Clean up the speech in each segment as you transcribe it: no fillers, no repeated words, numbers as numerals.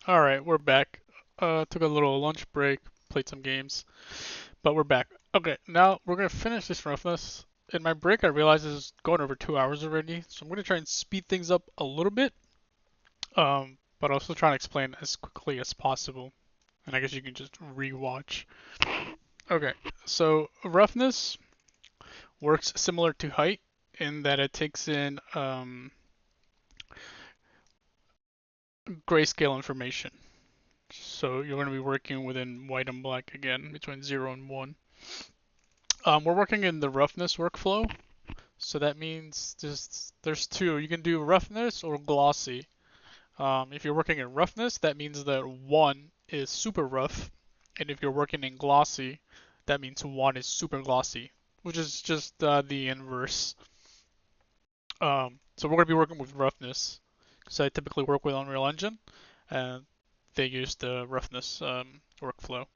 Alright, we're back. Took a little lunch break, played some games, but we're back. Okay, now we're gonna finish this roughness. In my break, I realized it's going over 2 hours already, so I'm gonna try and speed things up a little bit, but also try and explain as quickly as possible. And I guess you can just rewatch. Okay, so roughness works similar to height in that it takes in grayscale information. So you're going to be working within white and black again, between 0 and 1. We're working in the roughness workflow, so that means there's two. You can do roughness or glossy. If you're working in roughness, that means that 1 is super rough, and if you're working in glossy, that means 1 is super glossy, which is just the inverse. So we're going to be working with roughness, because I typically work with Unreal Engine, and they use the roughness workflow.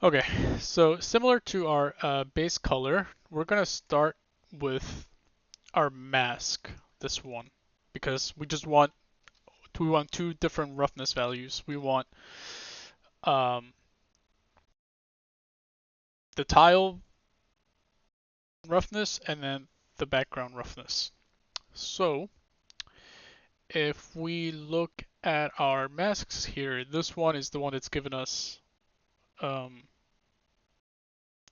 Okay, so similar to our base color, we're gonna start with our mask, this one, because we want two different roughness values. We want um, the tile roughness and then the background roughness. So if we look at our masks here, this one is the one that's given us um,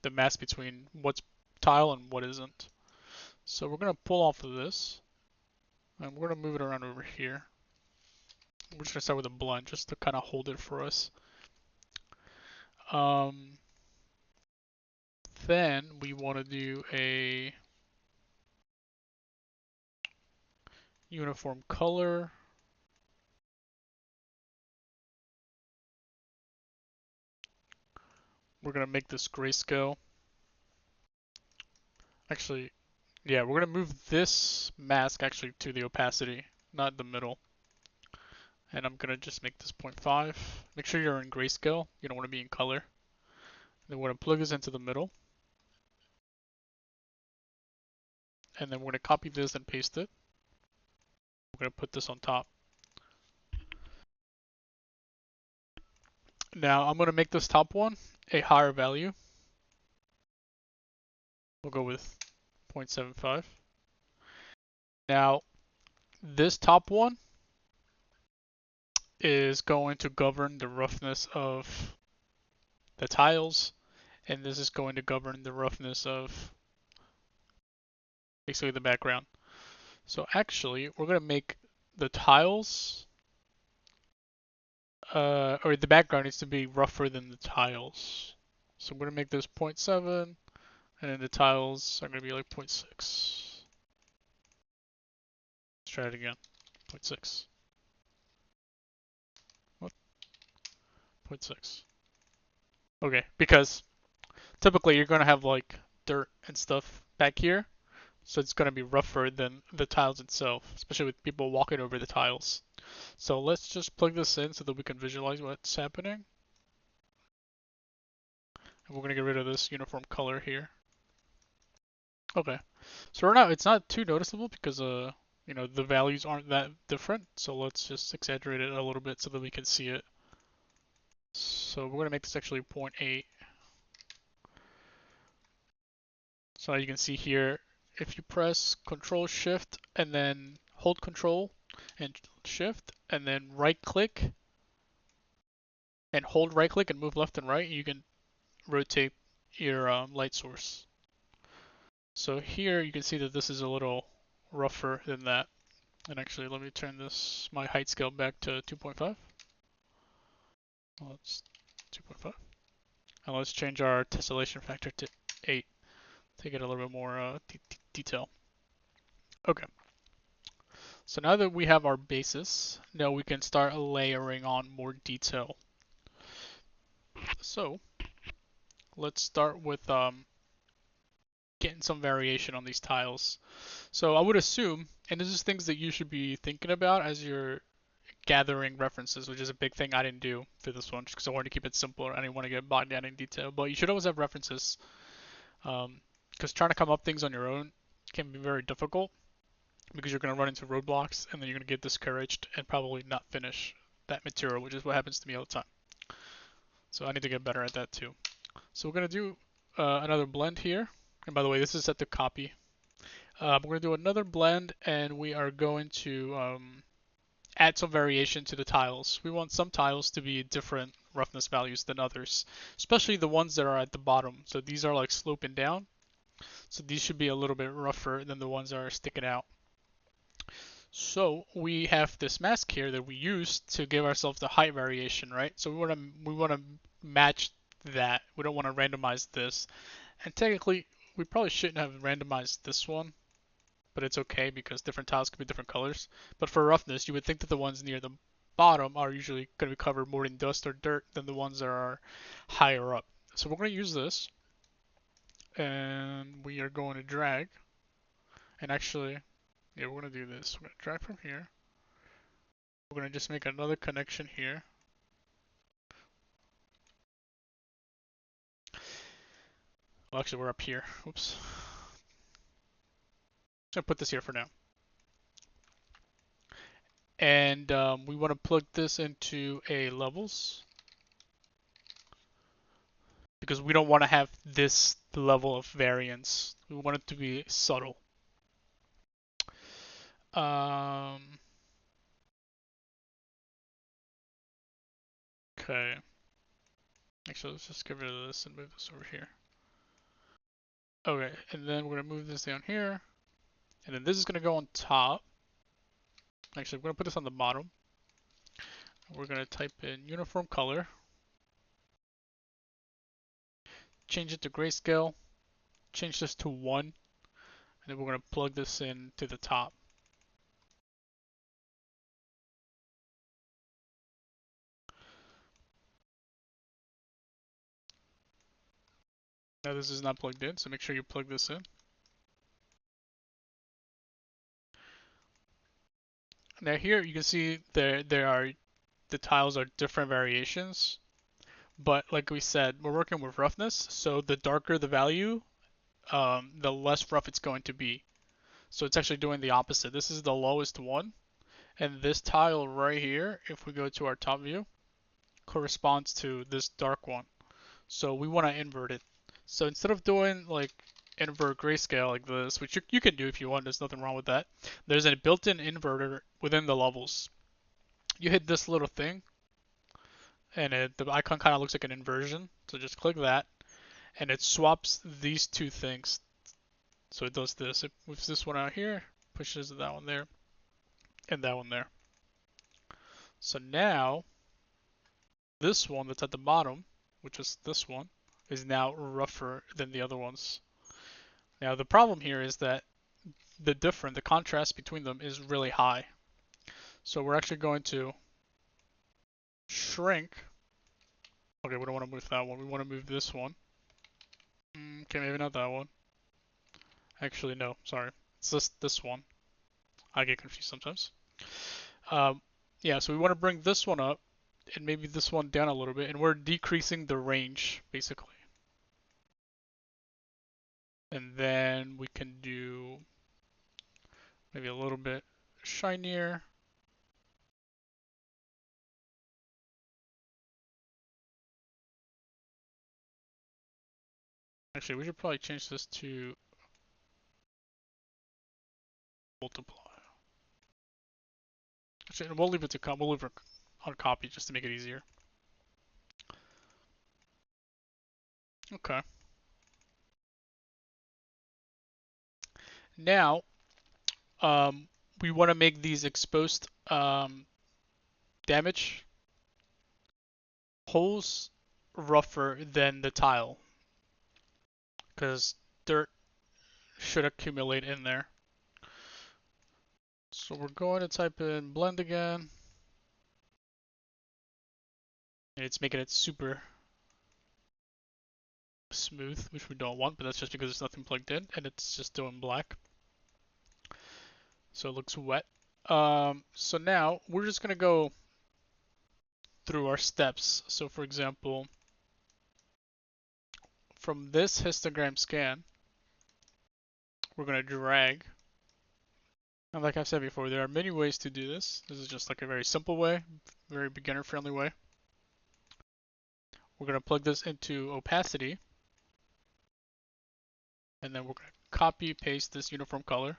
the mask between what's tile and what isn't. So we're gonna pull off of this and we're gonna move it around over here. We're just gonna start with a blend just to kind of hold it for us. Um, then we want to do a uniform color. We're gonna make this grayscale. Actually, yeah, we're gonna move this mask actually to the opacity, not the middle. And I'm gonna just make this 0.5. Make sure you're in grayscale. You don't want to be in color. Then we're gonna plug this into the middle. And then we're gonna copy this and paste it. We're gonna put this on top. Now I'm gonna make this top one a higher value. We'll go with 0.75. Now this top one is going to govern the roughness of the tiles, and this is going to govern the roughness of basically the background. So actually, we're going to make the tiles, or the background needs to be rougher than the tiles. So I'm going to make this 0.7, and then the tiles are going to be like 0.6. Let's try it again. 0.6. What? 0.6. Okay, because typically you're going to have like dirt and stuff back here, so it's going to be rougher than the tiles itself, especially with people walking over the tiles. So let's just plug this in so that we can visualize what's happening. And we're going to get rid of this uniform color here. Okay, so right now it's not too noticeable because the values aren't that different. So let's just exaggerate it a little bit so that we can see it. So we're going to make this actually 0.8. So you can see here, if you press Control Shift and then hold Control and Shift and then right click and hold right click and move left and right, you can rotate your light source. So here you can see that this is a little rougher than that. And actually, let me turn my height scale back to 2.5. Let's 2.5. And let's change our tessellation factor to 8 to get a little bit more detail. Okay. So now that we have our basis, now we can start layering on more detail. So let's start with getting some variation on these tiles. So I would assume, and this is things that you should be thinking about as you're gathering references, which is a big thing I didn't do for this one, just because I wanted to keep it simpler. I didn't want to get bogged down in detail, but you should always have references, because trying to come up things on your own can be very difficult, because you're going to run into roadblocks, and then you're going to get discouraged and probably not finish that material, which is what happens to me all the time. So I need to get better at that too. So we're going to do another blend here. And by the way, this is set to copy. We're going to do another blend, and we are going to add some variation to the tiles. We want some tiles to be different roughness values than others, especially the ones that are at the bottom. So these are like sloping down. So these should be a little bit rougher than the ones that are sticking out. So we have this mask here that we use to give ourselves the height variation, right? So we want to match that. We don't want to randomize this. And technically, we probably shouldn't have randomized this one, but it's okay because different tiles could be different colors. But for roughness, you would think that the ones near the bottom are usually going to be covered more in dust or dirt than the ones that are higher up. So we're going to use this, and we are going to drag. And actually, yeah, we're going to do this. We're going to drag from here. We're going to just make another connection here. Well, actually, we're up here. Oops. I'm going to put this here for now. And we want to plug this into a levels because we don't want to have this level of variance. We want it to be subtle. Okay. Actually, let's just get rid of this and move this over here. Okay, and then we're going to move this down here. And then this is going to go on top. Actually, we're going to put this on the bottom. We're going to type in uniform color. Change it to grayscale. Change this to 1. And then we're going to plug this in to the top. Now this is not plugged in, so make sure you plug this in. Now here you can see the tiles are different variations, but like we said, we're working with roughness, so the darker the value, the less rough it's going to be. So it's actually doing the opposite. This is the lowest one, and this tile right here, if we go to our top view, corresponds to this dark one. So we want to invert it. So instead of doing like invert grayscale like this, which you can do if you want, there's nothing wrong with that. There's a built-in inverter within the levels. You hit this little thing, and the icon kind of looks like an inversion. So just click that, and it swaps these two things. So it does this. It moves this one out here, pushes that one there, and that one there. So now, this one that's at the bottom, which is this one, is now rougher than the other ones. Now the problem here is that the contrast between them is really high. So we're actually going to shrink. Okay, we don't want to move that one. We want to move this one. Okay, maybe not that one. Actually, no, sorry. It's just this one. I get confused sometimes. Yeah, so we want to bring this one up and maybe this one down a little bit, and we're decreasing the range, basically. And then we can do maybe a little bit shinier. Actually, we should probably change this to multiply. Actually, we'll leave it to we'll leave it on copy just to make it easier. Okay. Now, we want to make these exposed damage holes rougher than the tile, because dirt should accumulate in there. So we're going to type in blend again. And it's making it super smooth, which we don't want, but that's just because there's nothing plugged in and it's just doing black. So it looks wet. So now we're just gonna go through our steps. So for example, from this histogram scan, we're gonna drag And like I've said before, there are many ways to do this. This is just like a very simple way, very beginner friendly way. We're going to plug this into opacity, and then we're going to copy paste this uniform color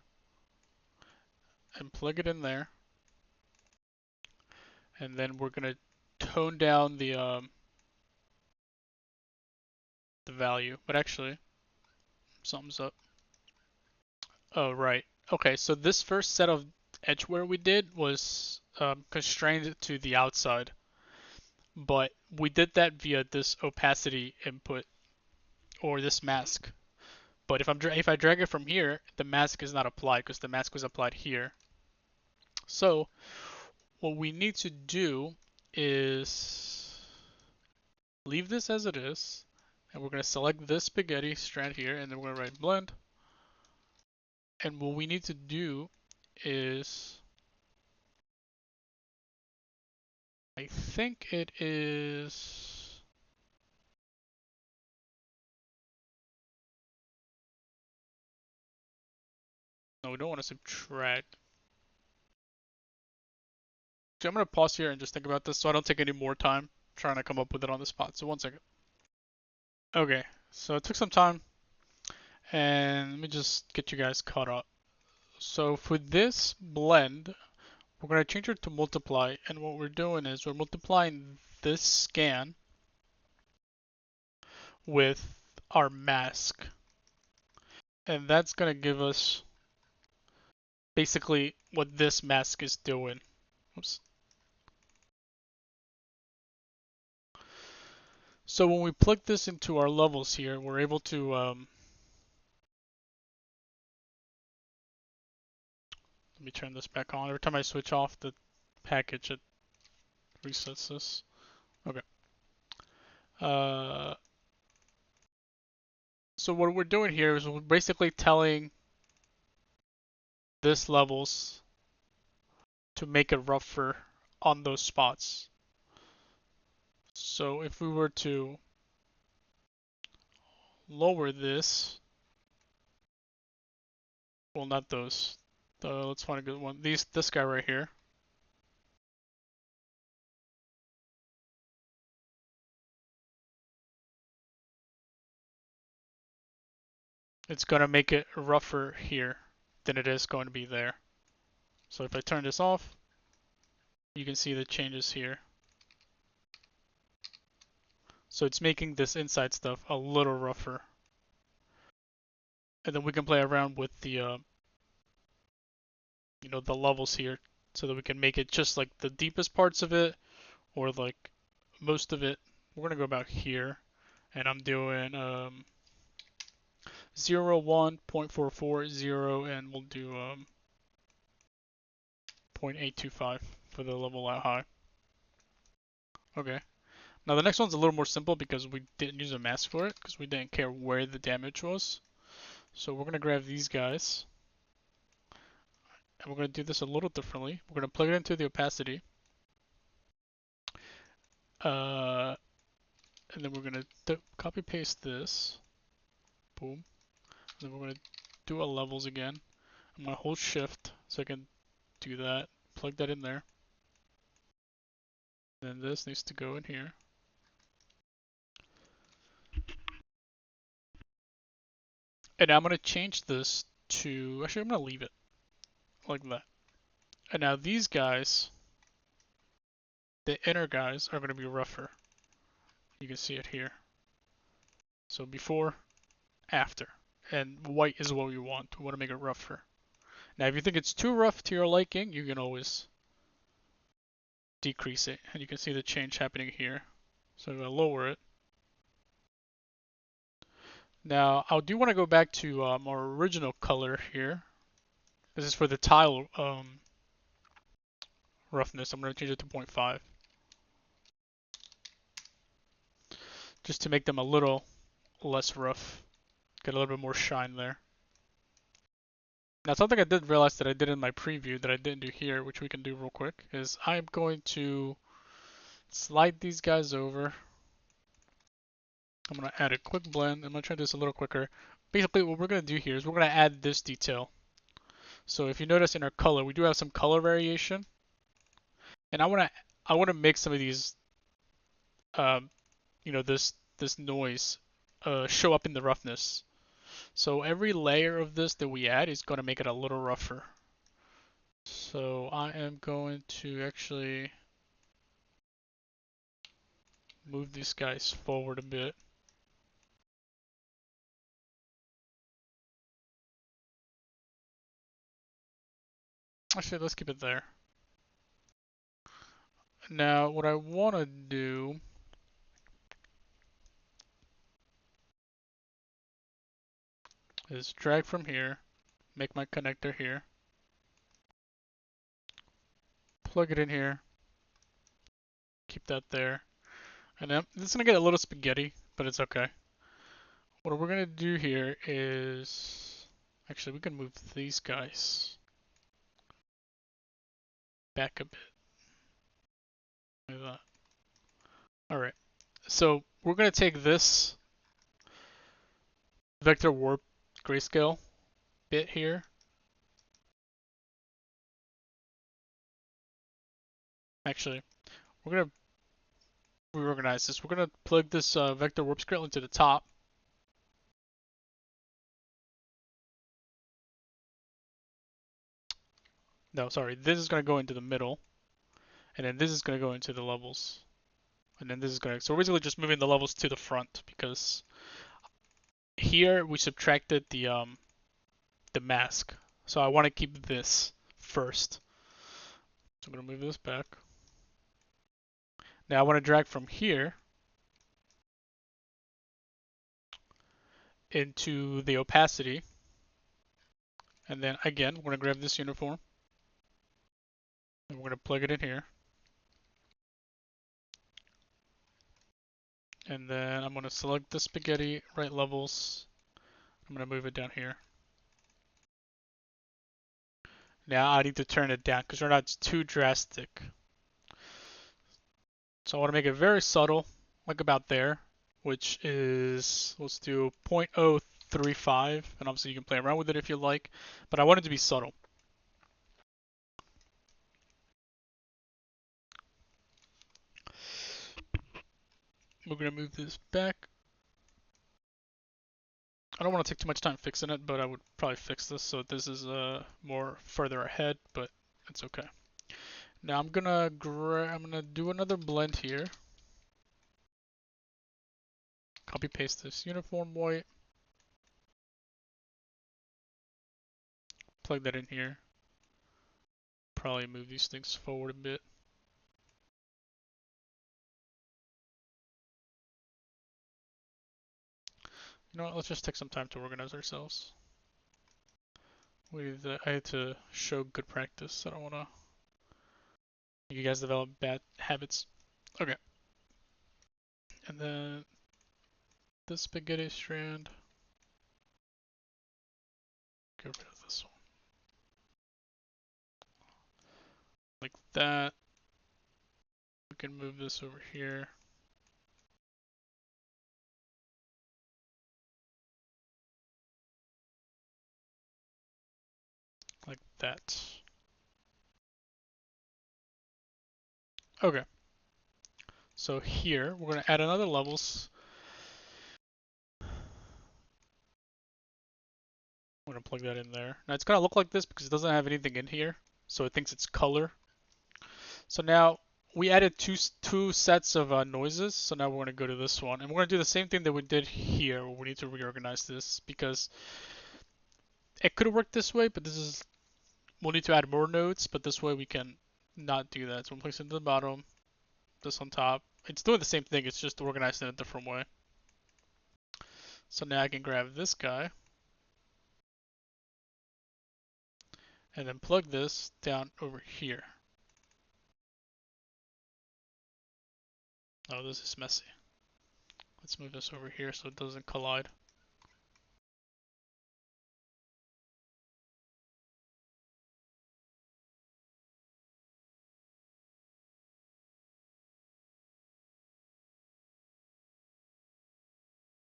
and plug it in there. And then we're going to tone down the value. But actually, something's up. Oh, right. Okay, so this first set of edgeware we did was constrained to the outside, but we did that via this opacity input or this mask. But if I drag it from here, the mask is not applied because the mask was applied here. So what we need to do is leave this as it is, and we're going to select this spaghetti strand here, and then we're going to write blend. And what we need to do is, I think it is, no, we don't want to subtract. So I'm going to pause here and just think about this so I don't take any more time trying to come up with it on the spot. So 1 second. Okay, so it took some time, and let me just get you guys caught up. So for this blend, we're going to change it to multiply, and what we're doing is we're multiplying this scan with our mask, and that's going to give us basically what this mask is doing. Oops. So when we plug this into our levels here, we're able to let me turn this back on. Every time I switch off the package, it resets this. Okay. So what we're doing here is we're basically telling this levels to make it rougher on those spots. So if we were to lower this, well, not those. Let's find a good one. This guy right here. It's gonna make it rougher here than it is going to be there. So if I turn this off, you can see the changes here. So it's making this inside stuff a little rougher. And then we can play around with the the levels here so that we can make it just like the deepest parts of it or like most of it. We're gonna go about here, and I'm doing 0, 1, 0.44, 0, and we'll do 0.825 for the level out high. Okay. Now the next one's a little more simple because we didn't use a mask for it because we didn't care where the damage was. So we're gonna grab these guys, and we're gonna do this a little differently. We're gonna plug it into the opacity. Uh, and then we're gonna copy paste this. Boom. And then we're gonna do our levels again. I'm gonna hold shift so I can do that. Plug that in there. Then this needs to go in here. And now I'm gonna change this to, actually I'm gonna leave it like that. And now these guys, the inner guys, are gonna be rougher. You can see it here. So before, after. And white is what we want. We want to make it rougher. Now if you think it's too rough to your liking, you can always decrease it. And you can see the change happening here. So I'm going to lower it. Now I do want to go back to our original color here. This is for the tile roughness. I'm going to change it to 0.5. Just to make them a little less rough. Get a little bit more shine there. Now something I did realize that I did in my preview that I didn't do here, which we can do real quick, is I'm going to slide these guys over. I'm going to add a quick blend. I'm going to try this a little quicker. Basically what we're going to do here is we're going to add this detail. So if you notice in our color, we do have some color variation, and I wanna make some of these, um, this noise, show up in the roughness. So every layer of this that we add is gonna make it a little rougher. So I am going to actually move these guys forward a bit. Actually, let's keep it there. Now, what I want to do is drag from here, make my connector here, plug it in here, keep that there. And then this is going to get a little spaghetti, but it's okay. What we're going to do here is, actually we can move these guys back a bit, like that. Alright, so we're going to take this vector warp grayscale bit here. Actually, we're going to reorganize this. We're going to plug this vector warp scale into the top. No, sorry, this is going to go into the middle, and then this is going to go into the levels. And then this is going to, so we're basically just moving the levels to the front because here we subtracted the mask. So I want to keep this first. So I'm going to move this back. Now I want to drag from here into the opacity. And then again, we're going to grab this uniform and we're going to plug it in here. And then I'm going to select the spaghetti right levels. I'm going to move it down here. Now I need to turn it down because we're not too drastic. So I want to make it very subtle, like about there, which is, let's do 0.035, and obviously you can play around with it if you like, but I want it to be subtle. We're going to move this back. I don't want to take too much time fixing it, but I would probably fix this so this is more further ahead, but it's okay. Now I'm gonna do another blend here. Copy paste this uniform white. Plug that in here. Probably move these things forward a bit. You know what, let's just take some time to organize ourselves. I had to show good practice. I don't want to make you guys develop bad habits. Okay. And then this spaghetti strand. Get rid of this one. Like that. We can move this over here. Like that. Okay. So here, we're going to add another levels. I'm going to plug that in there. Now it's going to look like this because it doesn't have anything in here. So it thinks it's color. So now we added two sets of noises. So now we're going to go to this one. And we're going to do the same thing that we did here. We need to reorganize this because it could have worked this way, but we'll need to add more nodes, but this way we can not do that. So I'm placing it to the bottom, this on top. It's doing the same thing, it's just organized in a different way. So now I can grab this guy and then plug this down over here. Oh, this is messy. Let's move this over here so it doesn't collide.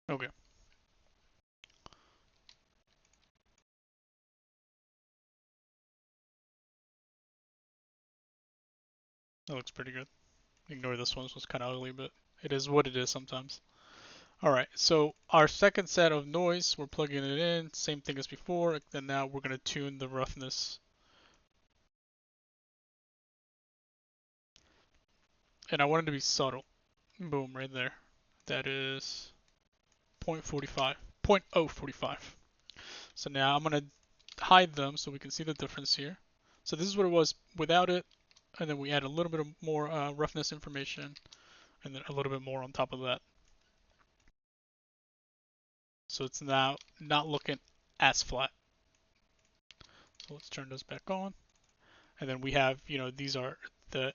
Okay. That looks pretty good. Ignore this one, this was kind of ugly, but it is what it is sometimes. Alright, so our second set of noise, we're plugging it in, same thing as before, and now we're going to tune the roughness. And I want it to be subtle. Boom, right there. That is 0.45, 0.045. So now I'm going to hide them so we can see the difference here. So this is what it was without it, and then we add a little bit of more roughness information, and then a little bit more on top of that. So it's now not looking as flat. So let's turn this back on. And then we have, these are the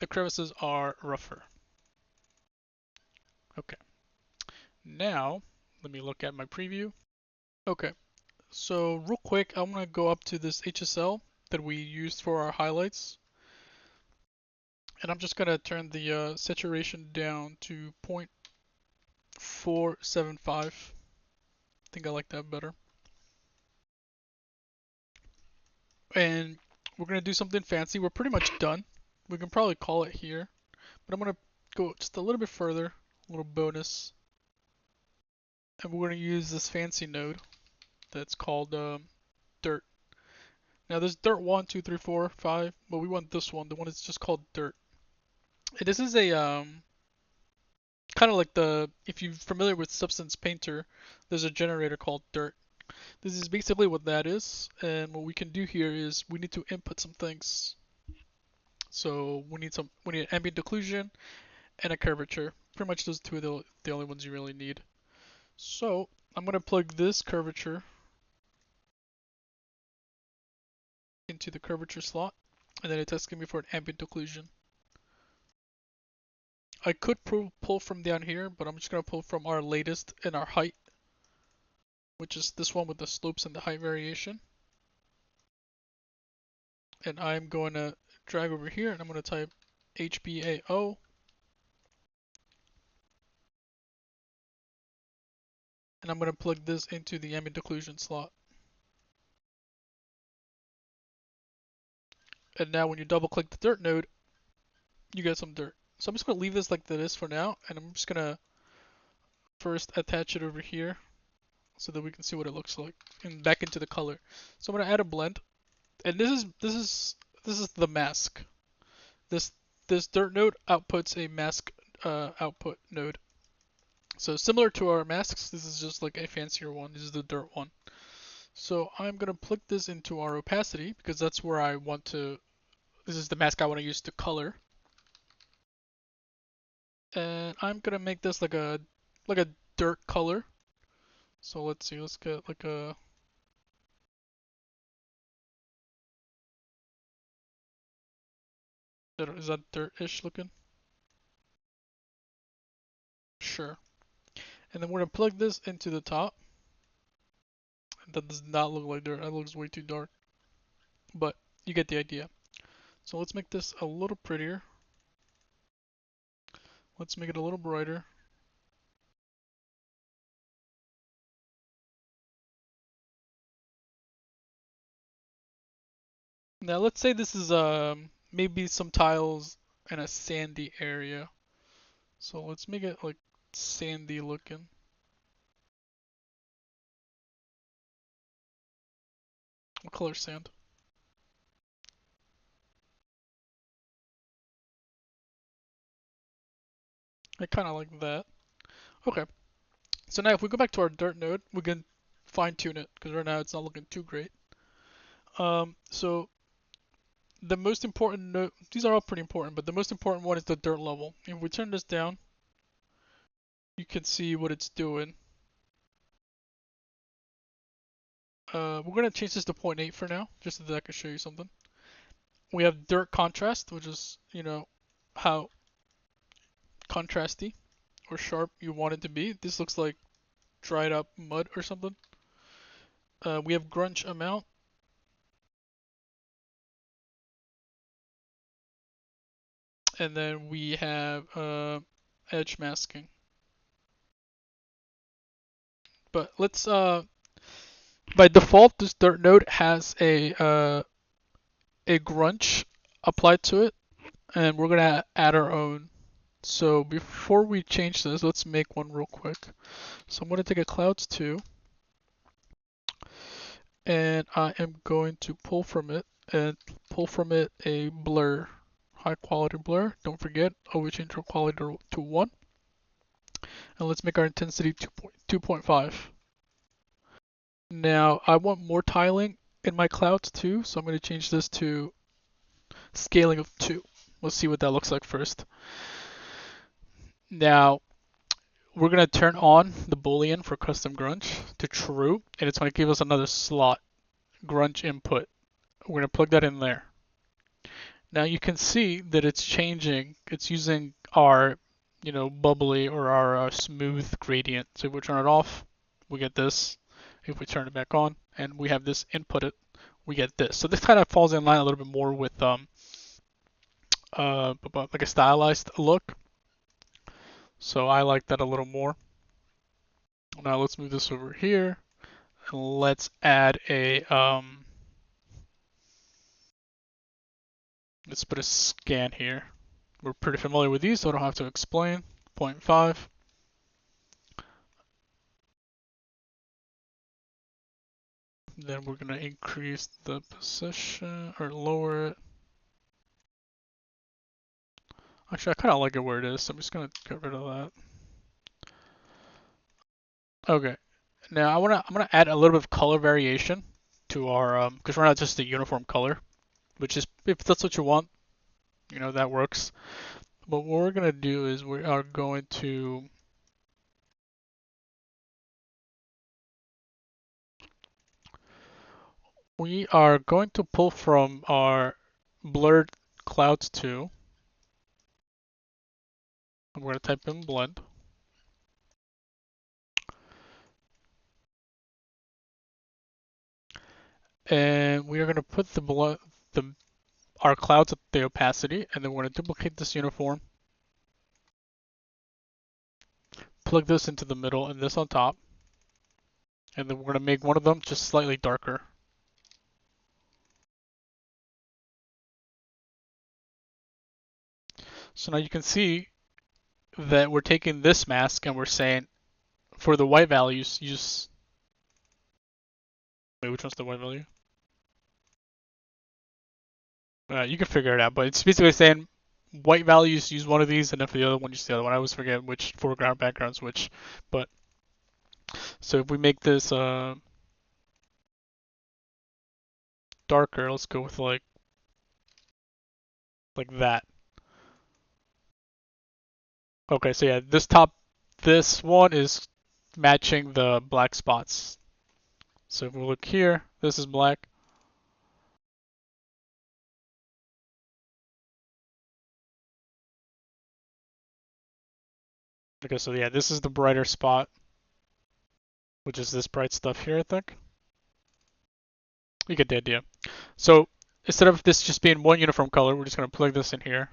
crevices are rougher. Okay. Now, let me look at my preview. Okay. So real quick, I'm going to go up to this HSL that we used for our highlights. And I'm just going to turn the saturation down to 0.475. I think I like that better. And we're going to do something fancy. We're pretty much done. We can probably call it here. But I'm going to go just a little bit further, a little bonus. And we're going to use this fancy node that's called dirt. Now there's dirt 1, 2, 3, 4, 5, but we want this one, the one that's just called dirt. And this is a kind of like if you're familiar with Substance Painter, there's a generator called dirt. This is basically what that is, and what we can do here is we need to input some things. So we need an ambient occlusion and a curvature. Pretty much those two are the only ones you really need. So I'm gonna plug this curvature into the curvature slot, and then it's asking me for an ambient occlusion. I could pull from down here, but I'm just gonna pull from our latest and our height, which is this one with the slopes and the height variation. And I'm going to drag over here and I'm going to type HBAO. And I'm going to plug this into the ambient occlusion slot. And now when you double click the dirt node, you get some dirt. So I'm just going to leave this like this for now, and I'm just going to first attach it over here so that we can see what it looks like and back into the color. So I'm going to add a blend, and this is the mask. This dirt node outputs a mask output node. So similar to our masks, this is just like a fancier one. This is the dirt one. So I'm going to plug this into our opacity because that's where I want to, this is the mask I want to use to color. And I'm going to make this like a dirt color. So let's see, let's get like a, is that dirt-ish looking? Sure. And then we're going to plug this into the top. That does not look like dirt, that looks way too dark. But you get the idea. So let's make this a little prettier. Let's make it a little brighter. Now let's say this is maybe some tiles in a sandy area. So let's make it like sandy looking. What color sand? I kind of like that. Okay. So now if we go back to our dirt node, we can fine tune it because right now it's not looking too great. So the most important node, these are all pretty important, but the most important one is the dirt level. If we turn this down, you can see what it's doing. We're gonna change this to 0.8 for now, just so that I can show you something. We have dirt contrast, which is, how contrasty or sharp you want it to be. This looks like dried up mud or something. We have grunge amount. And then we have edge masking. But let's by default this dirt node has a grunge applied to it. and we're gonna add our own. So before we change this, let's make one real quick. So I'm gonna take a clouds 2, and I am going to pull from it a blur, high quality blur. Don't forget, always change our quality to 1, and let's make our intensity 2.5. Now I want more tiling in my clouds too, so I'm going to change this to scaling of 2. Let's see what that looks like first. Now we're going to turn on the boolean for custom grunge to true, and it's going to give us another slot, grunge input. We're going to plug that in there. Now you can see that it's changing. It's using our, bubbly or our smooth gradient. So if we turn it off, we get this. If we turn it back on and we have this inputted, we get this. So this kind of falls in line a little bit more with like a stylized look. So I like that a little more. Now let's move this over here and let's add a let's put a scan here. We're pretty familiar with these, so I don't have to explain. 0.5. Then we're going to increase the position or lower it. Actually, I kind of like it where it is, so I'm just going to get rid of that. Okay. Now I'm gonna add a little bit of color variation to our because we're not just a uniform color, which is if that's what you want, that works. But what we're gonna do is we are going to pull from our blurred clouds 2. I'm gonna type in blend. And we are gonna put our clouds at the opacity, and then we're gonna duplicate this uniform, plug this into the middle and this on top, and then we're gonna make one of them just slightly darker. So now you can see that we're taking this mask and we're saying for the white values use. Wait, which one's the white value? You can figure it out, but it's basically saying white values use one of these, and then for the other one use the other one. I always forget which foreground, background's which. But so if we make this darker, let's go with like that. Okay, so yeah, this one is matching the black spots. So if we look here, this is black. Okay, so yeah, this is the brighter spot, which is this bright stuff here, I think. You get the idea. So instead of this just being one uniform color, we're just going to plug this in here.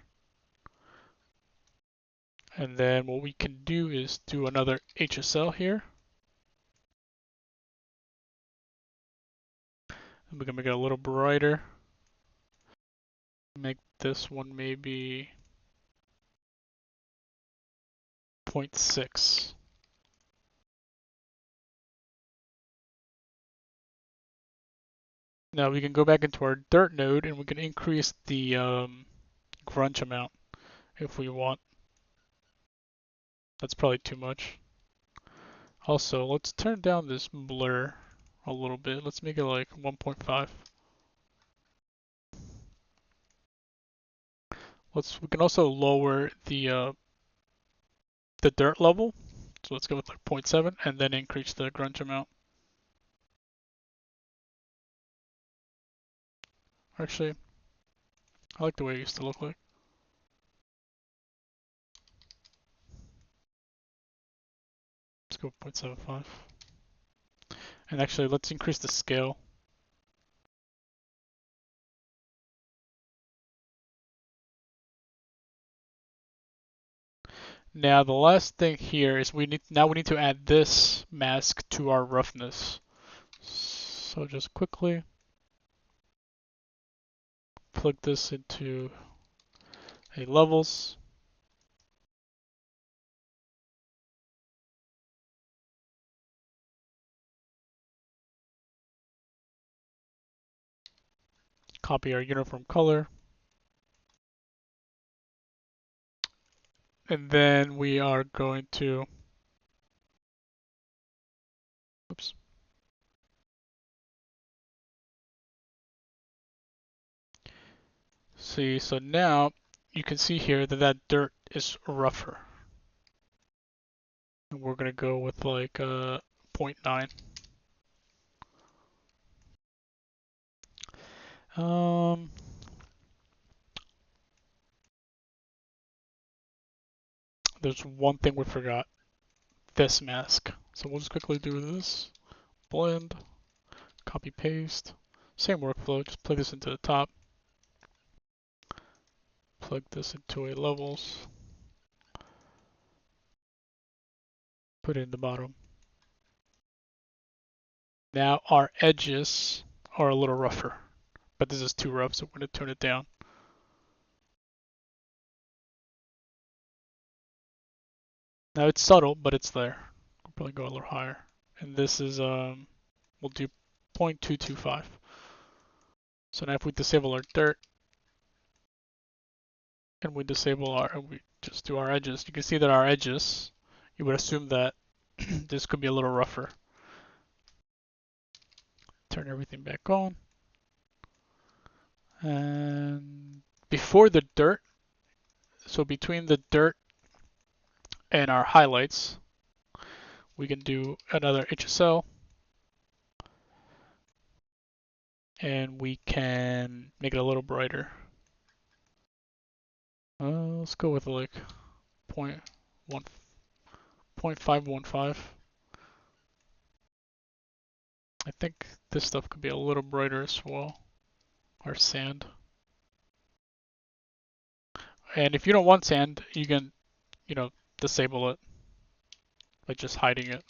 And then what we can do is do another HSL here. And we can make it a little brighter. Make this one maybe 0.6. Now we can go back into our dirt node and we can increase the grunge amount if we want. That's probably too much. Also, let's turn down this blur a little bit. Let's make it like 1.5. We can also lower the dirt level. So let's go with like 0.7 and then increase the grunge amount. Actually, I like the way it used to look like. Let's go 0.75. And actually, let's increase the scale. Now the last thing here is we need to add this mask to our roughness. So just quickly plug this into a levels. Copy our uniform color. And then we are going to, oops. See, so now you can see here that that dirt is rougher. And we're going to go with like 0.9. There's one thing we forgot. This mask. So we'll just quickly do this. Blend, copy paste. Same workflow, just plug this into the top. Plug this into a levels. Put it in the bottom. Now our edges are a little rougher, but this is too rough, so we're going to turn it down. Now it's subtle, but it's there. We'll probably go a little higher. And this is, we'll do 0.225. So now if we disable our dirt, and we disable our, and we just do our edges, you can see that our edges, you would assume that this could be a little rougher. Turn everything back on. And before the dirt, so between the dirt and our highlights, we can do another HSL. And we can make it a little brighter. Let's go with like 0.515. I think this stuff could be a little brighter as well. Or sand. And if you don't want sand, you can, disable it by just hiding it.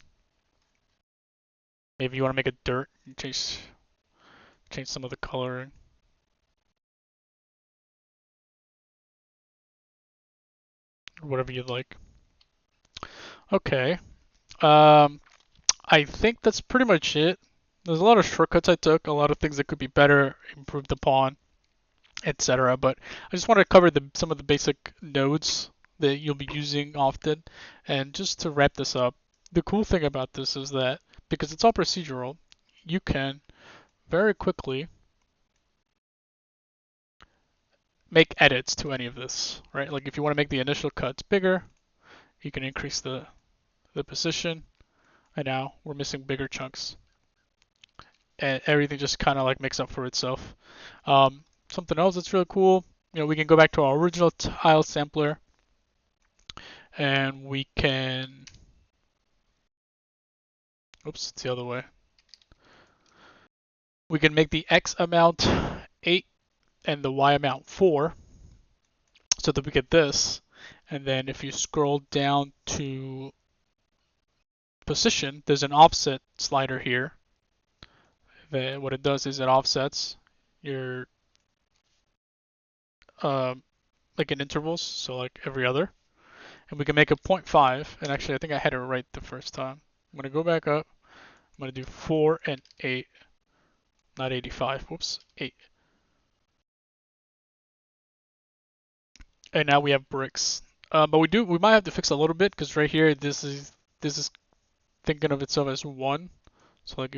Maybe you want to make it dirt and change some of the coloring. Whatever you'd like. Okay. I think that's pretty much it. There's a lot of shortcuts I took, a lot of things that could be better, improved upon, etc. But I just want to cover some of the basic nodes that you'll be using often. And just to wrap this up, the cool thing about this is that because it's all procedural, you can very quickly make edits to any of this, right? Like if you want to make the initial cuts bigger, you can increase the position, and now we're missing bigger chunks. And everything just kind of like makes up for itself. Something else that's really cool, we can go back to our original tile sampler, and we can, oops, it's the other way. We can make the X amount 8 and the Y amount 4, so that we get this. And then if you scroll down to position, there's an offset slider here. What it does is it offsets your like in intervals, so like every other. And we can make a 0.5, and actually I think I had it right the first time. I'm gonna go back up. I'm gonna do 4 and 8, not 85. Whoops, 8. And now we have bricks. But we might have to fix a little bit because right here this is thinking of itself as 1. So like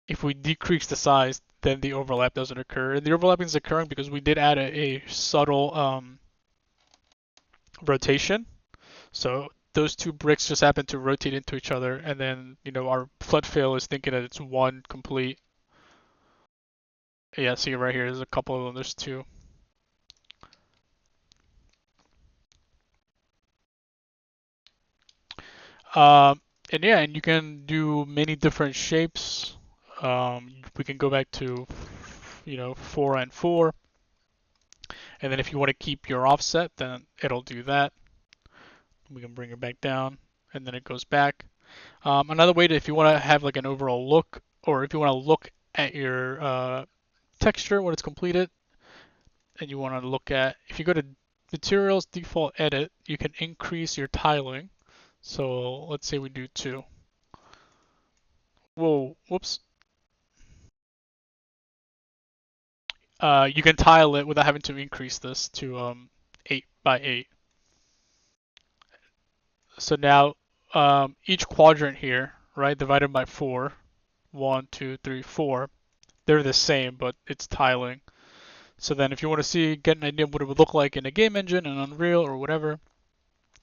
if we decrease the size, then the overlap doesn't occur. And the overlapping is occurring because we did add a subtle rotation. So those two bricks just happen to rotate into each other, and then our flood fill is thinking that it's one complete. Yeah, see right here, there's a couple of them. There's two. And yeah, and you can do many different shapes. We can go back to 4 and 4, and then if you want to keep your offset, then it'll do that. We can bring it back down, and then it goes back. Another way if you want to have like an overall look, or if you want to look at your texture when it's completed, and you want to look at, if you go to materials, default edit, you can increase your tiling. So let's say we do 2. Whoa, whoops. You can tile it without having to increase this to 8 by 8. So now each quadrant here, right, divided by 4, 1, 2, 3, 4, they're the same, but it's tiling. So then if you want to see, get an idea of what it would look like in a game engine and Unreal or whatever,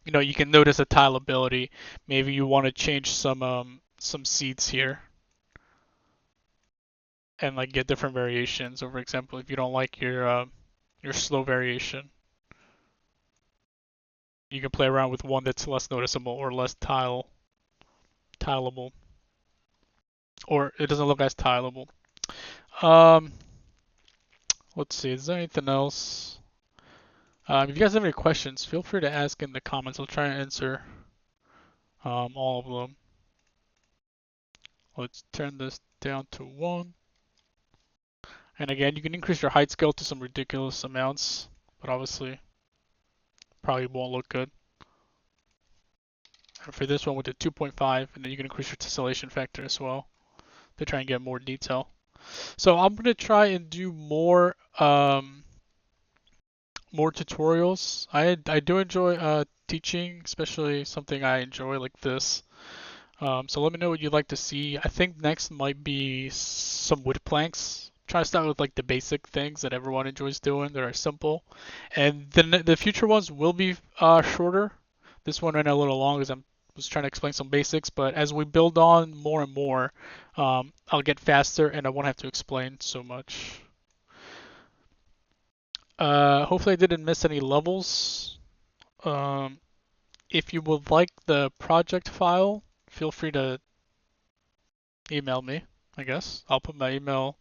you can notice the tileability. Maybe you want to change some seeds here and like get different variations. Or for example, if you don't like your slow variation, you can play around with one that's less noticeable or less tileable, or it doesn't look as tileable. Um, let's see. Is there anything else? If you guys have any questions, feel free to ask in the comments. I'll try and answer all of them. Let's turn this down to 1. And again, you can increase your height scale to some ridiculous amounts, but obviously probably won't look good. And for this one with the 2.5, and then you can increase your tessellation factor as well to try and get more detail. So I'm gonna try and do more tutorials. I do enjoy teaching, especially something I enjoy like this. So let me know what you'd like to see. I think next might be some wood planks. Try to start with like the basic things that everyone enjoys doing that are simple, and then the future ones will be shorter. This one ran a little long because I was trying to explain some basics, but as we build on more and more, I'll get faster and I won't have to explain so much. Hopefully I didn't miss any levels. If you would like the project file, feel free to email me, I guess. I'll put my email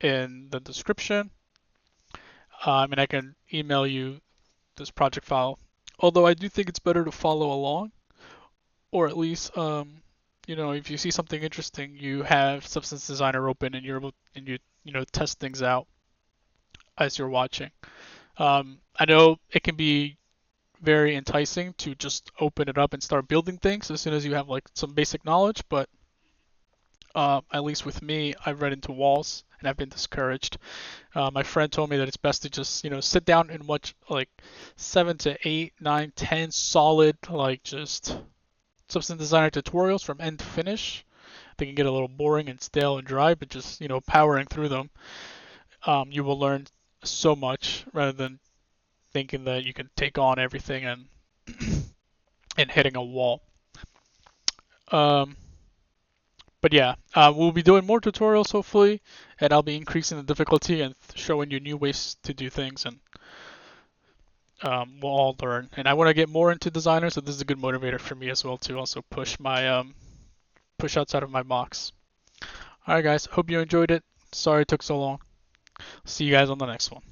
in the description, and I can email you this project file. Although I do think it's better to follow along, or at least, if you see something interesting, you have Substance Designer open and you're able and you test things out as you're watching. I know it can be very enticing to just open it up and start building things as soon as you have like some basic knowledge, but at least with me, I've run into walls and I've been discouraged. My friend told me that it's best to just sit down and watch like 7 to 8, 9, 10 solid like just Substance Designer tutorials from end to finish. They can get a little boring and stale and dry, but just powering through them, you will learn so much rather than thinking that you can take on everything and and hitting a wall. Um, but yeah, we'll be doing more tutorials hopefully, and I'll be increasing the difficulty and showing you new ways to do things, and we'll all learn. And I want to get more into Designer, so this is a good motivator for me as well to also push my push outside of my box. All right, guys. Hope you enjoyed it. Sorry it took so long. See you guys on the next one.